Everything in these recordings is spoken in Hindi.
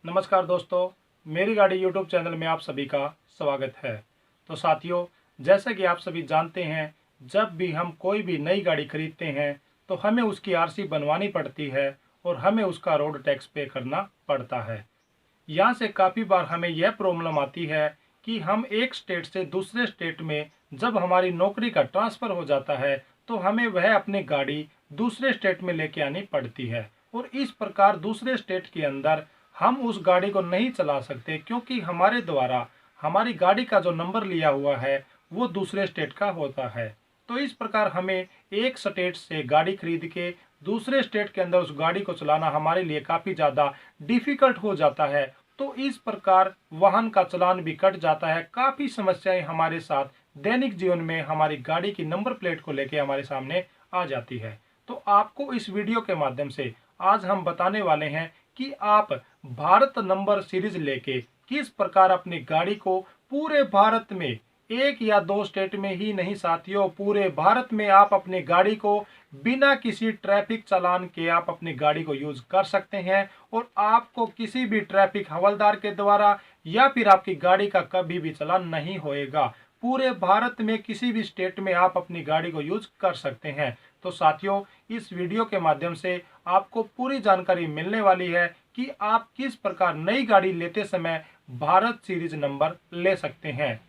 नमस्कार दोस्तों, मेरी गाड़ी यूट्यूब चैनल में आप सभी का स्वागत है। तो साथियों, जैसा कि आप सभी जानते हैं, जब भी हम कोई भी नई गाड़ी खरीदते हैं तो हमें उसकी आरसी बनवानी पड़ती है और हमें उसका रोड टैक्स पे करना पड़ता है। यहाँ से काफ़ी बार हमें यह प्रॉब्लम आती है कि हम एक स्टेट से दूसरे स्टेट में जब हमारी नौकरी का ट्रांसफ़र हो जाता है तो हमें वह अपनी गाड़ी दूसरे स्टेट में लेके आनी पड़ती है और इस प्रकार दूसरे स्टेट के अंदर हम उस गाड़ी को नहीं चला सकते, क्योंकि हमारे द्वारा हमारी गाड़ी का जो नंबर लिया हुआ है वो दूसरे स्टेट का होता है। तो इस प्रकार हमें एक स्टेट से गाड़ी खरीद के दूसरे स्टेट के अंदर उस गाड़ी को चलाना हमारे लिए काफ़ी ज़्यादा डिफ़िकल्ट हो जाता है। तो इस प्रकार वाहन का चालान भी कट जाता है। काफ़ी समस्याएं हमारे साथ दैनिक जीवन में हमारी गाड़ी की नंबर प्लेट को लेके हमारे सामने आ जाती है। तो आपको इस वीडियो के माध्यम से आज हम बताने वाले हैं कि आप भारत नंबर सीरीज लेके किस प्रकार अपनी गाड़ी को पूरे भारत में, एक या दो स्टेट में ही नहीं साथियों, पूरे भारत में आप अपनी गाड़ी को बिना किसी ट्रैफिक चालान के आप अपनी गाड़ी को यूज कर सकते हैं और आपको किसी भी ट्रैफिक हवलदार के द्वारा या फिर आपकी गाड़ी का कभी भी चालान नहीं होएगा। पूरे भारत में किसी भी स्टेट में आप अपनी गाड़ी को यूज कर सकते हैं। तो साथियों, इस वीडियो के माध्यम से आपको पूरी जानकारी मिलने वाली है कि आप किस प्रकार नई गाड़ी लेते समय भारत सीरीज नंबर ले सकते हैं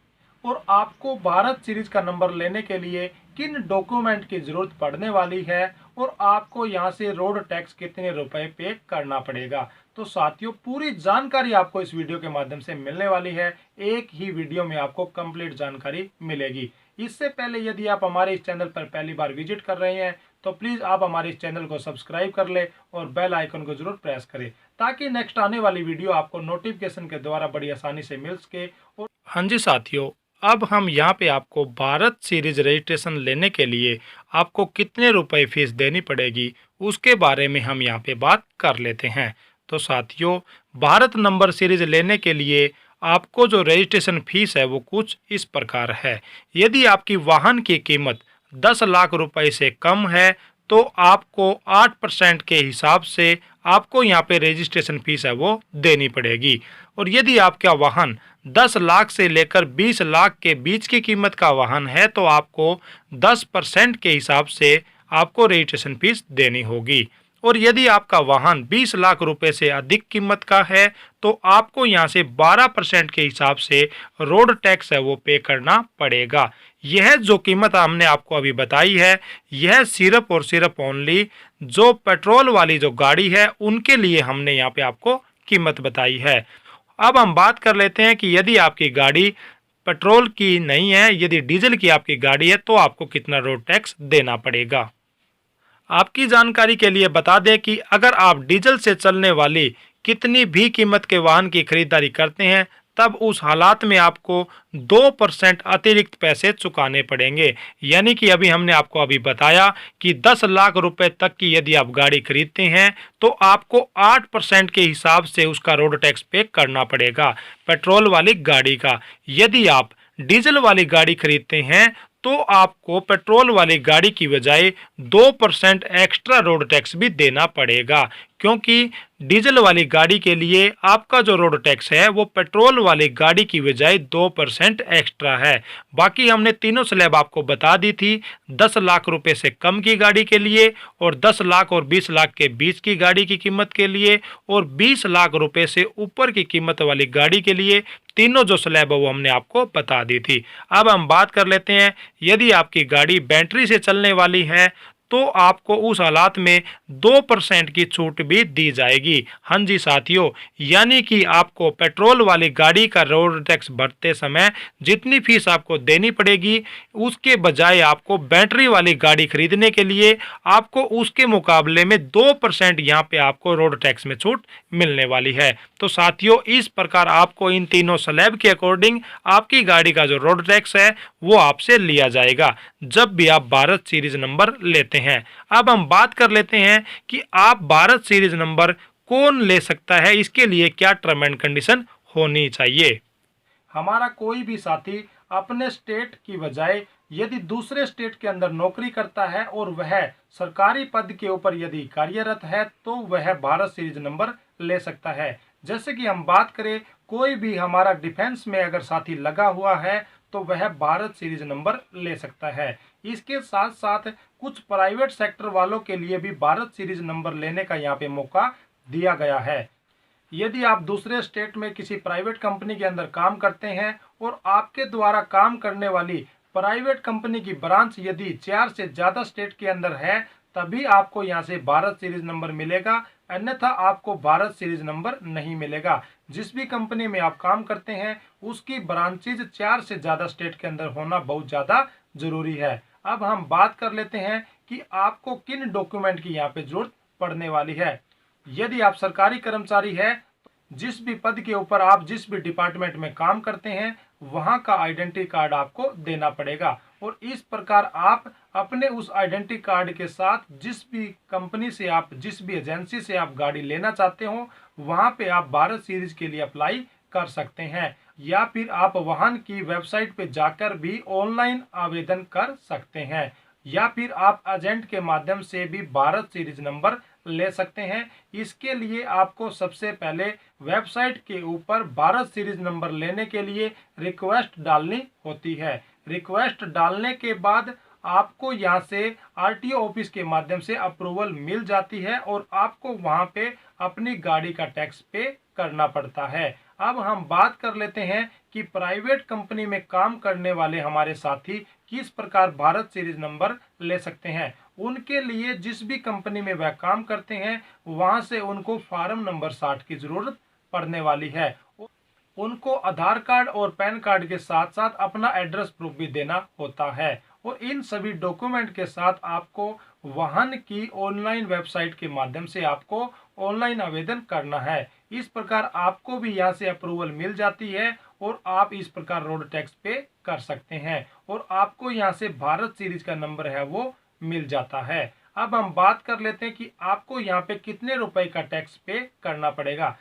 और आपको भारत सीरीज का नंबर लेने के लिए किन डॉक्यूमेंट की जरूरत पड़ने वाली है और आपको यहां से रोड टैक्स कितने रुपए पे करना पड़ेगा। तो साथियों, पूरी जानकारी आपको इस वीडियो के माध्यम से मिलने वाली है। एक ही वीडियो में आपको कंप्लीट जानकारी मिलेगी। इससे पहले यदि आप हमारे इस चैनल पर पहली बार विजिट कर रहे हैं तो प्लीज आप हमारे इस चैनल को सब्सक्राइब कर ले और बेल आइकन को जरूर प्रेस करें, ताकि नेक्स्ट आने वाली वीडियो आपको नोटिफिकेशन के द्वारा बड़ी आसानी से मिल सके। और हाँ जी साथियों, अब हम यहाँ पे आपको भारत सीरीज रजिस्ट्रेशन लेने के लिए आपको कितने रुपए फीस देनी पड़ेगी उसके बारे में हम यहाँ पे बात कर लेते हैं। तो साथियों, भारत नंबर सीरीज लेने के लिए आपको जो रजिस्ट्रेशन फीस है वो कुछ इस प्रकार है। यदि आपकी वाहन की कीमत 10 लाख रुपए से कम है तो आपको 8% के हिसाब से आपको यहाँ पे रजिस्ट्रेशन फीस है वो देनी पड़ेगी। और यदि आपका वाहन 10 लाख से लेकर 20 लाख के बीच की कीमत का वाहन है तो आपको 10% के हिसाब से आपको रजिस्ट्रेशन फीस देनी होगी। और यदि आपका वाहन 20 लाख रुपए से अधिक कीमत का है तो आपको यहाँ से 12% के हिसाब से रोड टैक्स है वो पे करना पड़ेगा। यह जो कीमत हमने आपको अभी बताई है, यह सिर्फ और सिर्फ ओनली जो पेट्रोल वाली जो गाड़ी है उनके लिए हमने यहाँ पे आपको कीमत बताई है। अब हम बात कर लेते हैं कि यदि आपकी गाड़ी पेट्रोल की नहीं है, यदि डीजल की आपकी गाड़ी है तो आपको कितना रोड टैक्स देना पड़ेगा। आपकी जानकारी के लिए बता दें कि अगर आप डीजल से चलने वाली कितनी भी कीमत के वाहन की खरीदारी करते हैं तब उस हालात में आपको 2% अतिरिक्त पैसे चुकाने पड़ेंगे। यानी कि अभी हमने आपको अभी बताया कि 10 लाख रुपए तक की यदि आप गाड़ी खरीदते हैं तो आपको 8% के हिसाब से उसका रोड टैक्स पे करना पड़ेगा पेट्रोल वाली गाड़ी का। यदि आप डीजल वाली गाड़ी खरीदते हैं तो आपको पेट्रोल वाली गाड़ी की बजाय 2% एक्स्ट्रा रोड टैक्स भी देना पड़ेगा, क्योंकि डीजल वाली गाड़ी के लिए आपका जो रोड टैक्स है वो पेट्रोल वाली गाड़ी की बजाय 2% एक्स्ट्रा है। बाकी हमने तीनों स्लैब आपको बता दी थी, 10 लाख रुपए से कम की गाड़ी के लिए और 10 लाख और 20 लाख के बीच की गाड़ी की कीमत के लिए और 20 लाख रुपए से ऊपर की कीमत वाली गाड़ी के लिए तीनों जो स्लैब है वो हमने आपको बता दी थी। अब हम बात कर लेते हैं, यदि आपकी गाड़ी बैटरी से चलने वाली है तो आपको उस हालात में 2% की छूट भी दी जाएगी। हाँ जी साथियों, यानी कि आपको पेट्रोल वाली गाड़ी का रोड टैक्स भरते समय जितनी फीस आपको देनी पड़ेगी उसके बजाय आपको बैटरी वाली गाड़ी खरीदने के लिए आपको उसके मुकाबले में 2% यहाँ पे आपको रोड टैक्स में छूट मिलने वाली है। तो साथियों, इस प्रकार आपको इन तीनों स्लैब के अकॉर्डिंग आपकी गाड़ी का जो रोड टैक्स है वो आपसे लिया जाएगा जब भी आप भारत सीरीज नंबर लेते हैं। अब हम बात कर लेते हैं कि आप भारत सीरीज नंबर कौन ले सकता है, इसके लिए क्या टर्म एंड कंडीशन होनी चाहिए। हमारा कोई भी साथी अपने स्टेट की बजाय यदि दूसरे स्टेट के अंदर नौकरी करता है और वह सरकारी पद के ऊपर यदि कार्यरत है तो वह भारत सीरीज नंबर ले सकता है। जैसे कि हम बात करें, कोई भी हमारा डिफेंस में अगर साथी लगा हुआ है तो वह भारत सीरीज नंबर ले सकता है। इसके साथ साथ कुछ प्राइवेट सेक्टर वालों के लिए भी भारत सीरीज नंबर लेने का यहाँ पे मौका दिया गया है। यदि आप दूसरे स्टेट में किसी प्राइवेट कंपनी के अंदर काम करते हैं और आपके द्वारा काम करने वाली प्राइवेट कंपनी की ब्रांच यदि 4 से ज्यादा स्टेट के अंदर है, तभी आपको यहाँ से भारत सीरीज नंबर मिलेगा, अन्यथा आपको भारत सीरीज नंबर नहीं मिलेगा। जिस भी कंपनी में आप काम करते हैं उसकी ब्रांचेज 4 से ज्यादा स्टेट के अंदर होना बहुत ज्यादा जरूरी है। अब हम बात कर लेते हैं कि आपको किन डॉक्यूमेंट की यहाँ पे जरूरत पड़ने वाली है। यदि आप सरकारी कर्मचारी है, जिस भी पद के ऊपर आप जिस भी डिपार्टमेंट में काम करते हैं वहां का आइडेंटिटी कार्ड आपको देना पड़ेगा, और इस प्रकार आप अपने उस आइडेंटिटी कार्ड के साथ जिस भी कंपनी से आप, जिस भी एजेंसी से आप गाड़ी लेना चाहते हो वहां पे आप भारत सीरीज के लिए अप्लाई कर सकते हैं, या फिर आप वाहन की वेबसाइट पे जाकर भी ऑनलाइन आवेदन कर सकते हैं, या फिर आप एजेंट के माध्यम से भी भारत सीरीज नंबर ले सकते हैं। इसके लिए आपको सबसे पहले वेबसाइट के ऊपर भारत सीरीज नंबर लेने के लिए रिक्वेस्ट डालनी होती है। रिक्वेस्ट डालने के बाद आपको यहाँ से आरटीओ ऑफिस के माध्यम से अप्रूवल मिल जाती है और आपको वहां पे अपनी गाड़ी का टैक्स पे करना पड़ता है। अब हम बात कर लेते हैं कि प्राइवेट कंपनी में काम करने वाले हमारे साथी किस प्रकार भारत सीरीज नंबर ले सकते हैं। उनके लिए जिस भी कंपनी में वह काम करते हैं वहां से उनको फॉर्म नंबर 60 की जरूरत पड़ने वाली है। उनको आधार कार्ड और पैन कार्ड के साथ साथ अपना एड्रेस प्रूफ भी देना होता है, और इन सभी डॉक्यूमेंट के साथ आपको वाहन की ऑनलाइन वेबसाइट के माध्यम से आपको ऑनलाइन आवेदन करना है। इस प्रकार आपको भी यहाँ से अप्रूवल मिल जाती है और आप इस प्रकार रोड टैक्स पे कर सकते हैं, और आपको यहाँ से भारत सीरीज का नंबर है वो मिल जाता है। अब हम बात कर लेते हैं कि आपको यहाँ पे कितने रुपए का टैक्स पे करना पड़ेगा।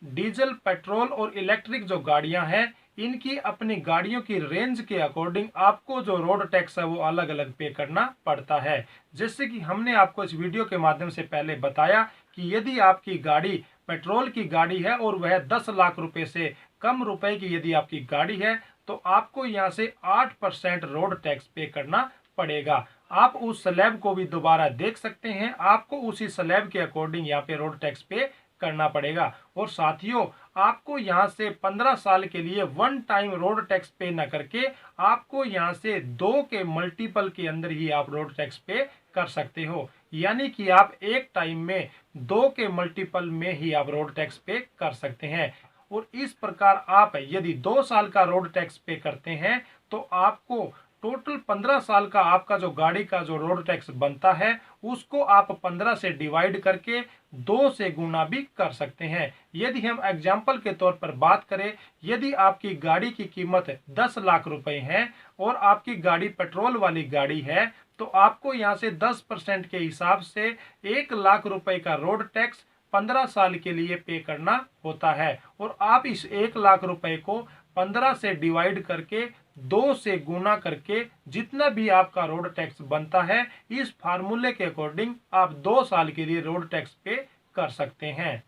डीजल, पेट्रोल और इलेक्ट्रिक जो गाड़ियां हैं, इनकी अपनी गाड़ियों की रेंज के अकॉर्डिंग आपको जो रोड टैक्स है वो अलग अलग पे करना पड़ता है। जैसे कि हमने आपको इस वीडियो के माध्यम से पहले बताया कि यदि आपकी गाड़ी पेट्रोल की गाड़ी है और वह 10 लाख रुपए से कम रुपए की यदि आपकी गाड़ी है तो आपको यहाँ से 8% रोड टैक्स पे करना पड़ेगा। आप उस स्लैब को भी दोबारा देख सकते हैं, आपको उसी स्लैब के अकॉर्डिंग यहाँ पे रोड टैक्स पे करना पड़ेगा। और साथियों, आपको यहाँ से 15 साल के लिए वन टाइम रोड टैक्स पे न करके आपको यहाँ से 2 के मल्टीपल के अंदर ही आप रोड टैक्स पे कर सकते हो, यानी कि आप एक टाइम में 2 के मल्टीपल में ही आप रोड टैक्स पे कर सकते हैं। और इस प्रकार आप यदि 2 साल का रोड टैक्स पे करते हैं तो आपको टोटल 15 साल का आपका जो गाड़ी का जो रोड टैक्स बनता है उसको आप 15 से डिवाइड करके 2 से गुना भी कर सकते हैं। यदि हम एग्जाम्पल के तौर पर बात करें, यदि आपकी गाड़ी की कीमत 10 लाख रुपए है और आपकी गाड़ी पेट्रोल वाली गाड़ी है तो आपको यहाँ से 10% के हिसाब से 1 लाख रुपए का रोड टैक्स 15 साल के लिए पे करना होता है, और आप इस 1 लाख रुपए को 15 से डिवाइड करके 2 से गुना करके जितना भी आपका रोड टैक्स बनता है इस फार्मूले के अकॉर्डिंग आप 2 साल के लिए रोड टैक्स पे कर सकते हैं।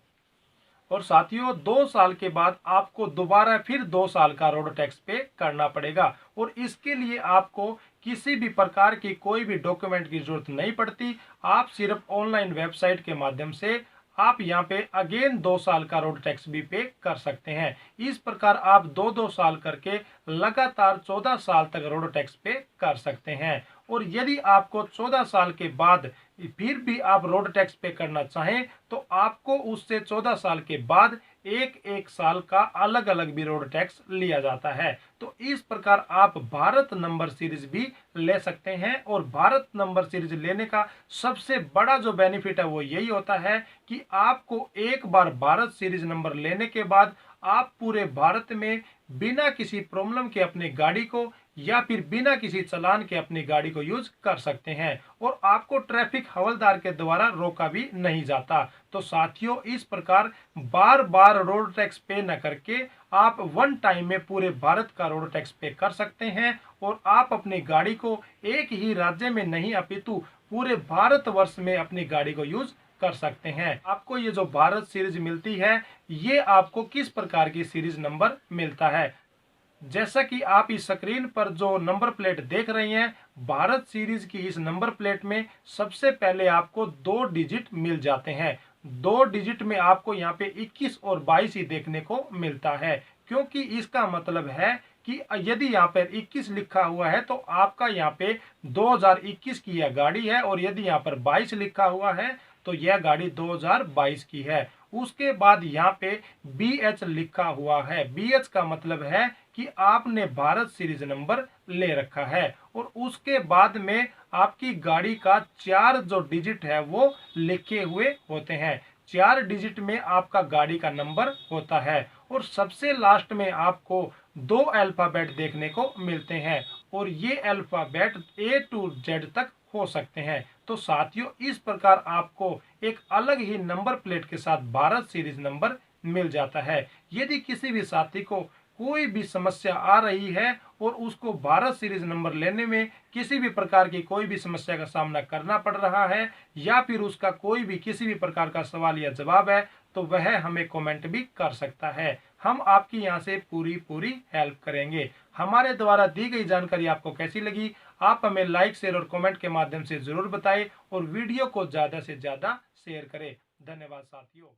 और साथियों, 2 साल के बाद आपको दोबारा फिर 2 साल का रोड टैक्स पे करना पड़ेगा, और इसके लिए आपको किसी भी प्रकार की कोई भी डॉक्यूमेंट की जरूरत नहीं पड़ती। आप सिर्फ ऑनलाइन वेबसाइट के माध्यम से आप यहाँ पे अगेन 2 साल का रोड टैक्स भी पे कर सकते हैं। इस प्रकार आप 2-2 साल करके लगातार 14 साल तक रोड टैक्स पे कर सकते हैं। और यदि आपको 14 साल के बाद फिर भी आप रोड टैक्स पे करना चाहें तो आपको उससे 14 साल के बाद एक साल का अलग अलग भी रोड टैक्स लिया जाता है। तो इस प्रकार आप भारत नंबर सीरीज भी ले सकते हैं, और भारत नंबर सीरीज लेने का सबसे बड़ा जो बेनिफिट है वो यही होता है कि आपको एक बार भारत सीरीज नंबर लेने के बाद आप पूरे भारत में बिना किसी प्रॉब्लम के अपनी गाड़ी को या फिर बिना किसी चालान के अपनी गाड़ी को यूज कर सकते हैं, और आपको ट्रैफिक हवलदार के द्वारा रोका भी नहीं जाता। तो साथियों, इस प्रकार बार बार रोड टैक्स पे न करके आप वन टाइम में पूरे भारत का रोड टैक्स पे कर सकते हैं, और आप अपनी गाड़ी को एक ही राज्य में नहीं अपितु पूरे भारतवर्ष में अपनी गाड़ी को यूज कर सकते हैं। आपको ये जो भारत सीरीज मिलती है, ये आपको किस प्रकार की सीरीज नंबर मिलता है। जैसा कि आप इस स्क्रीन पर जो नंबर प्लेट देख रहे हैं, भारत सीरीज की इस नंबर प्लेट में सबसे पहले आपको 2 डिजिट मिल जाते हैं। 2 डिजिट में आपको यहाँ पे 21 और 22 ही देखने को मिलता है, क्योंकि इसका मतलब है कि यदि यहाँ पर 21 लिखा हुआ है तो आपका यहाँ पे 2021 की यह गाड़ी है, और यदि यहाँ पर 22 लिखा हुआ है तो यह गाड़ी 2022 की है। उसके बाद यहाँ पे BH लिखा हुआ है। BH का मतलब है कि आपने भारत सीरीज नंबर ले रखा है, और उसके बाद में आपकी गाड़ी का 4 जो डिजिट है वो लिखे हुए होते हैं। 4 डिजिट में आपका गाड़ी का नंबर होता है, और सबसे लास्ट में आपको 2 अल्फाबेट देखने को मिलते हैं, और ये अल्फाबेट A to Z तक हो सकते हैं। तो साथियों, इस प्रकार आपको एक अलग ही नंबर प्लेट के साथ भारत सीरीज नंबर मिल जाता है। यदि किसी भी साथी को कोई भी समस्या आ रही है और उसको भारत सीरीज नंबर लेने में किसी भी प्रकार की कोई भी समस्या का सामना करना पड़ रहा है, या फिर उसका कोई भी किसी भी प्रकार का सवाल या जवाब है, तो वह हमें कमेंट भी कर सकता है। हम आपकी यहाँ से पूरी हेल्प करेंगे। हमारे द्वारा दी गई जानकारी आपको कैसी लगी, आप हमें लाइक, शेयर और कमेंट के माध्यम से जरूर बताएं, और वीडियो को ज्यादा से ज्यादा शेयर करें। धन्यवाद साथियों।